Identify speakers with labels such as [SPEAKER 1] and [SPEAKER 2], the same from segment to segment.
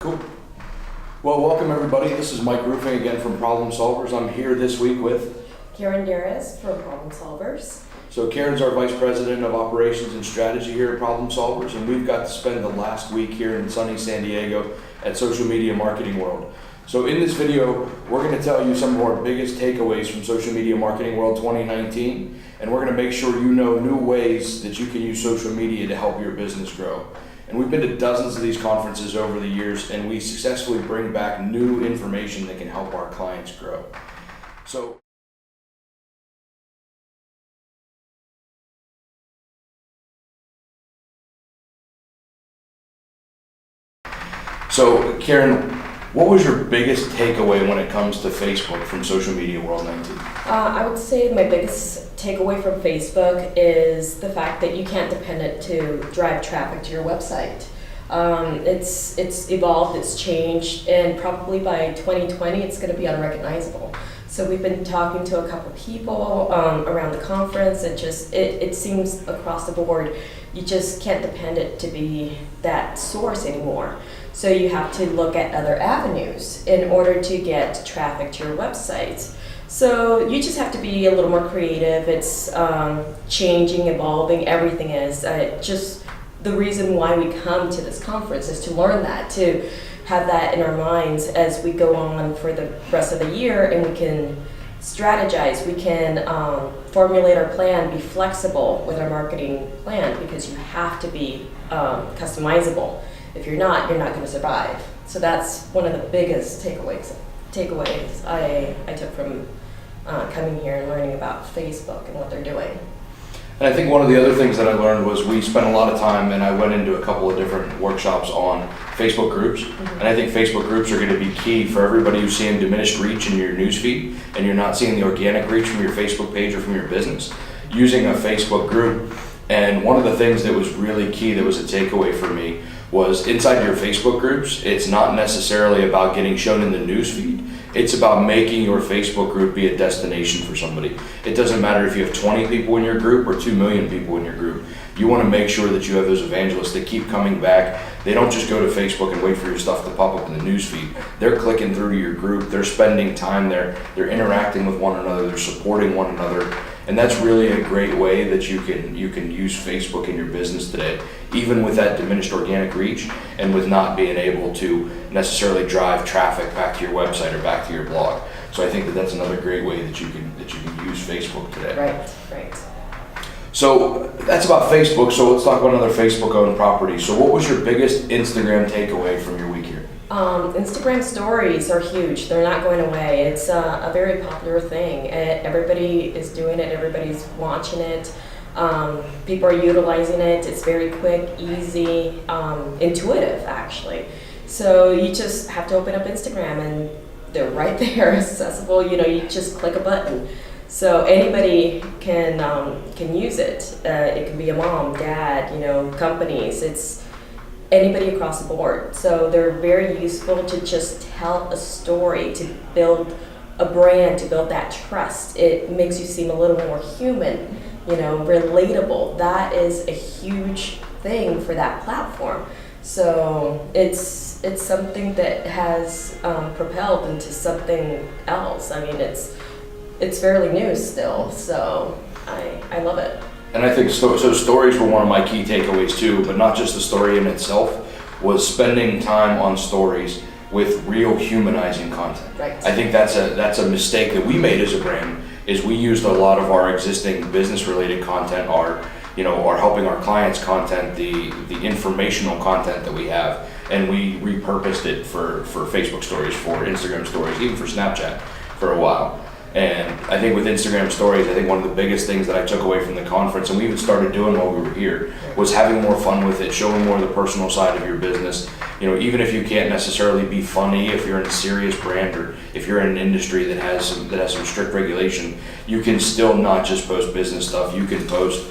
[SPEAKER 1] Cool. Well, welcome everybody. This is Mike Roofing again from Problem Solvers. I'm here this week with
[SPEAKER 2] Karen Darris from Problem Solvers.
[SPEAKER 1] So Karen's our Vice President of Operations and Strategy here at Problem Solvers, and we've got to spend the last week here in sunny San Diego at Social Media Marketing World. So in this video, we're going to tell you some of our biggest takeaways from Social Media Marketing World 2019, and we're going to make sure you know new ways that you can use social media to help your business grow. And we've been to dozens of these conferences over the years, and we successfully bring back new information that can help our clients grow. So Karen, what was your biggest takeaway when it comes to Facebook from Social Media World 19?
[SPEAKER 2] I would say my biggest takeaway from Facebook is the fact that you can't depend it to drive traffic to your website. It's evolved, it's changed, and probably by 2020 it's going to be unrecognizable. So we've been talking to a couple people around the conference. It seems across the board you just can't depend it to be that source anymore. So you have to look at other avenues in order to get traffic to your website. So you just have to be a little more creative. It's changing, evolving, everything is. Just the reason why we come to this conference is to learn that, to have that in our minds as we go on for the rest of the year, and we can strategize, we can formulate our plan, be flexible with our marketing plan, because you have to be customizable. If you're not going to survive. So that's one of the biggest takeaways I took from coming here and learning about Facebook and what they're doing.
[SPEAKER 1] And I think one of the other things that I learned was we spent a lot of time, and I went into a couple of different workshops on Facebook groups. And I think Facebook groups are going to be key for everybody who's seeing diminished reach in your newsfeed and you're not seeing the organic reach from your Facebook page or from your business, using a Facebook group. And one of the things that was really key, that was a takeaway for me, was inside your Facebook groups, it's not necessarily about getting shown in the newsfeed. It's about making your Facebook group be a destination for somebody. It doesn't matter if you have 20 people in your group or 2 million people in your group. You want to make sure that you have those evangelists that keep coming back. They don't just go to Facebook and wait for your stuff to pop up in the newsfeed. They're clicking through to your group. They're spending time there. They're interacting with one another. They're supporting one another. And that's really a great way that you can use Facebook in your business today, even with that diminished organic reach and with not being able to necessarily drive traffic back to your website or back to your blog. So I think that that's another great way that you can use Facebook today.
[SPEAKER 2] Right.
[SPEAKER 1] So that's about Facebook. So let's talk about another Facebook-owned property. So what was your biggest Instagram takeaway from your week here?
[SPEAKER 2] Instagram stories are huge. They're not going away. It's a very popular thing. Everybody is doing it. Everybody's watching it. People are utilizing it. It's very quick, easy, intuitive, actually. So you just have to open up Instagram and they're right there, accessible. You just click a button. So anybody can use it. It can be a mom, dad, companies. It's anybody across the board. So they're very useful to just tell a story, to build a brand, to build that trust. It makes you seem a little more human, relatable. That is a huge thing for that platform. So it's something that has propelled into something else. I mean, it's fairly new still, so I love it.
[SPEAKER 1] And I think so stories were one of my key takeaways too, but not just the story in itself, was spending time on stories with real humanizing content.
[SPEAKER 2] Right.
[SPEAKER 1] I think that's a mistake that we made as a brand, is we used a lot of our existing business related content, our helping our clients content, the informational content that we have, and we repurposed it for Facebook stories, for Instagram stories, even for Snapchat for a while. And I think with Instagram stories, I think one of the biggest things that I took away from the conference, and we even started doing while we were here, was having more fun with it, showing more of the personal side of your business. Even if you can't necessarily be funny, if you're in a serious brand or if you're in an industry that has some strict regulation, you can still not just post business stuff. You can post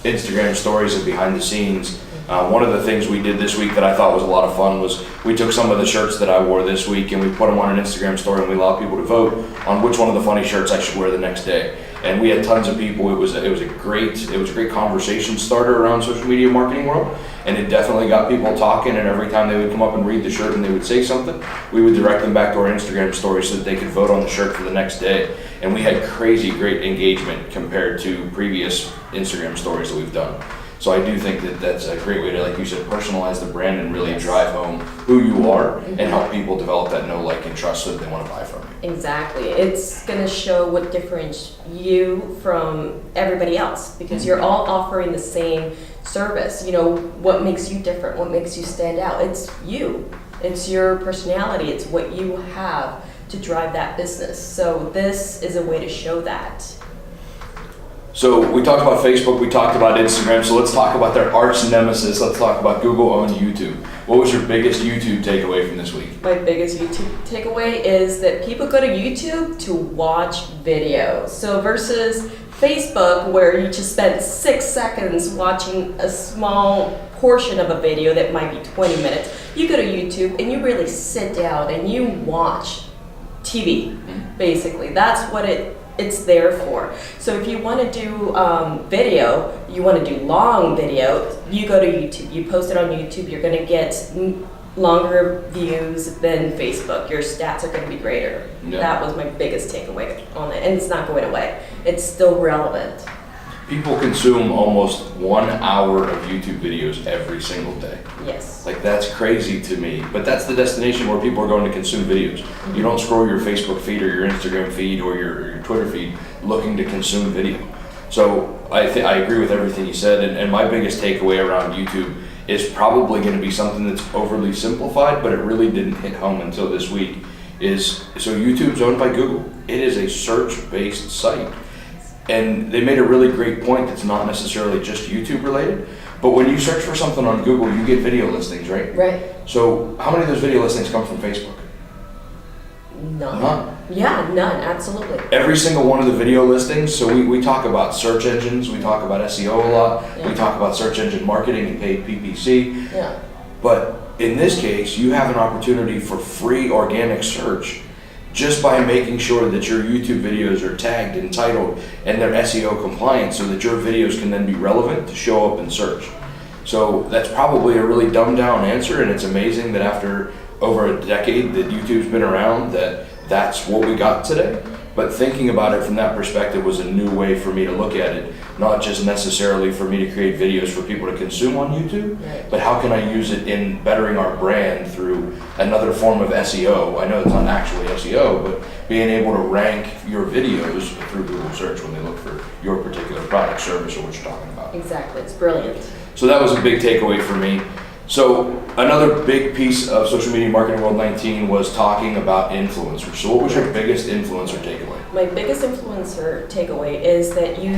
[SPEAKER 1] Instagram stories and behind the scenes. One of the things we did this week that I thought was a lot of fun was we took some of the shirts that I wore this week and we put them on an Instagram story, and we allowed people to vote on which one of the funny shirts I should wear the next day. and we had tons of people. It was a great conversation starter around social media marketing world, and it definitely got people talking. And every time they would come up and read the shirt and they would say something, we would direct them back to our Instagram story so that they could vote on the shirt for the next day. And we had crazy great engagement compared to previous Instagram stories that we've done. So I do think that that's a great way to, like you said, personalize the brand and really drive home who you are and help people develop that know, like, and trust so that they want to buy from you.
[SPEAKER 2] Exactly. It's going to show what differentiates you from everybody else, because you're all offering the same service. You know, what makes you different? What makes you stand out? It's you. It's your personality. It's what you have to drive that business. So this is a way to show that.
[SPEAKER 1] So we talked about Facebook, we talked about Instagram, so let's talk about their arch nemesis. Let's talk about Google-owned YouTube. What was your biggest YouTube takeaway from this week?
[SPEAKER 2] My biggest YouTube takeaway is that people go to YouTube to watch videos. So versus Facebook, where you just spend 6 seconds watching a small portion of a video that might be 20 minutes, you go to YouTube and you really sit down and you watch TV, basically. That's what it's there for. So if you want to do video, you want to do long video, you go to YouTube. You post it on YouTube, you're going to get longer views than Facebook. Your stats are going to be greater. Yeah. That was my biggest takeaway on it, and it's not going away. It's still relevant.
[SPEAKER 1] People consume almost 1 hour of YouTube videos every single day.
[SPEAKER 2] Yes.
[SPEAKER 1] Like, that's crazy to me, but that's the destination where people are going to consume videos. Mm-hmm. You don't scroll your Facebook feed or your Instagram feed or your Twitter feed looking to consume video. So I agree with everything you said, and my biggest takeaway around YouTube is probably going to be something that's overly simplified, but it really didn't hit home until this week. So YouTube's owned by Google. It is a search-based site. And they made a really great point that's not necessarily just YouTube related, but when you search for something on Google, you get video listings, right?
[SPEAKER 2] Right.
[SPEAKER 1] So how many of those video listings come from Facebook?
[SPEAKER 2] None. Yeah, none, absolutely.
[SPEAKER 1] Every single one of the video listings, so we talk about search engines, we talk about SEO a lot, we talk about search engine marketing and paid PPC, but in this case, you have an opportunity for free organic search just by making sure that your YouTube videos are tagged and titled and they're SEO compliant so that your videos can then be relevant to show up in search. So that's probably a really dumbed down answer, and it's amazing that after over a decade that YouTube's been around, that's what we got today. But thinking about it from that perspective was a new way for me to look at it, not just necessarily for me to create videos for people to consume on YouTube, but how can I use it in bettering our brand through another form of SEO. I know it's not actually SEO, but being able to rank your videos through Google search when they look for your particular product, service, or what you're talking about.
[SPEAKER 2] Exactly, it's brilliant.
[SPEAKER 1] So that was a big takeaway for me. So another big piece of Social Media Marketing World 19 was talking about influencers. So what was your biggest influencer takeaway?
[SPEAKER 2] My biggest influencer takeaway is that you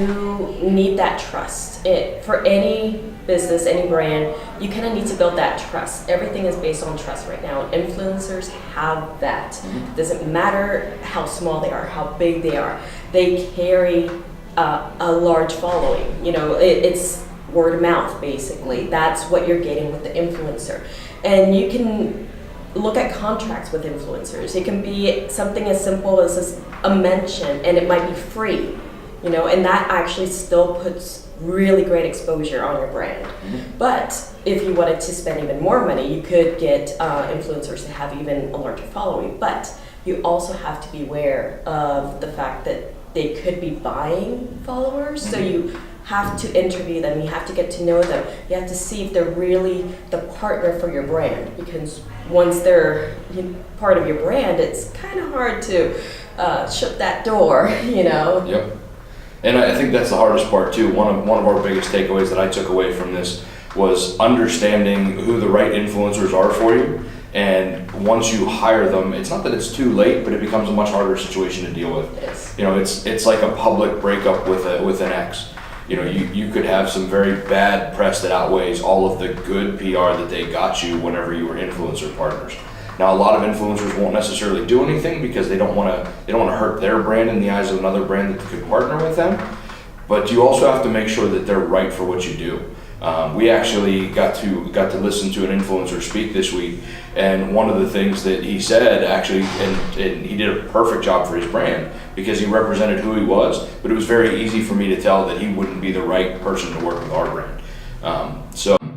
[SPEAKER 2] need that trust. For any business, any brand, you kind of need to build that trust. Everything is based on trust right now. Influencers have that. Mm-hmm. It doesn't matter how small they are, how big they are. They carry a large following. You know, it's word of mouth, basically. That's what you're getting with the influencer. And you can look at contracts with influencers. It can be something as simple as a mention, and it might be free, you know, and that actually still puts really great exposure on your brand. Mm-hmm. But if you wanted to spend even more money, you could get influencers that have even a larger following. But you also have to be aware of the fact that they could be buying followers. Mm-hmm. So you have to interview them, you have to get to know them, you have to see if they're really the partner for your brand, because once they're part of your brand, it's kind of hard to shut that door, you know?
[SPEAKER 1] Yep. And I think that's the hardest part too. One of our biggest takeaways that I took away from this was understanding who the right influencers are for you. And once you hire them, it's not that it's too late, but it becomes a much harder situation to deal with.
[SPEAKER 2] It is.
[SPEAKER 1] You know, it's like a public breakup with an ex. You know, you could have some very bad press that outweighs all of the good PR that they got you whenever you were influencer partners. Now, a lot of influencers won't necessarily do anything because they don't want to hurt their brand in the eyes of another brand that could partner with them. But you also have to make sure that they're right for what you do. We actually got to listen to an influencer speak this week, and one of the things that he said actually, and he did a perfect job for his brand because he represented who he was, but it was very easy for me to tell that he wouldn't be the right person to work with our brand.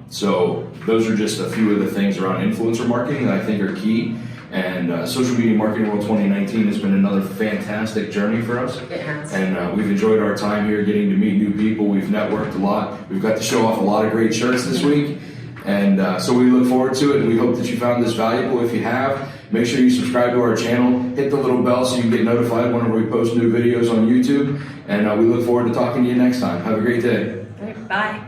[SPEAKER 1] So those are just a few of the things around influencer marketing that I think are key. And Social Media Marketing World 2019 has been another fantastic journey for us.
[SPEAKER 2] It has.
[SPEAKER 1] And we've enjoyed our time here getting to meet new people. We've networked a lot. We've got to show off a lot of great shirts this week. And so we look forward to it, and we hope that you found this valuable. If you have, make sure you subscribe to our channel. Hit the little bell so you can get notified whenever we post new videos on YouTube. And we look forward to talking to you next time. Have a great day.
[SPEAKER 2] All right, bye.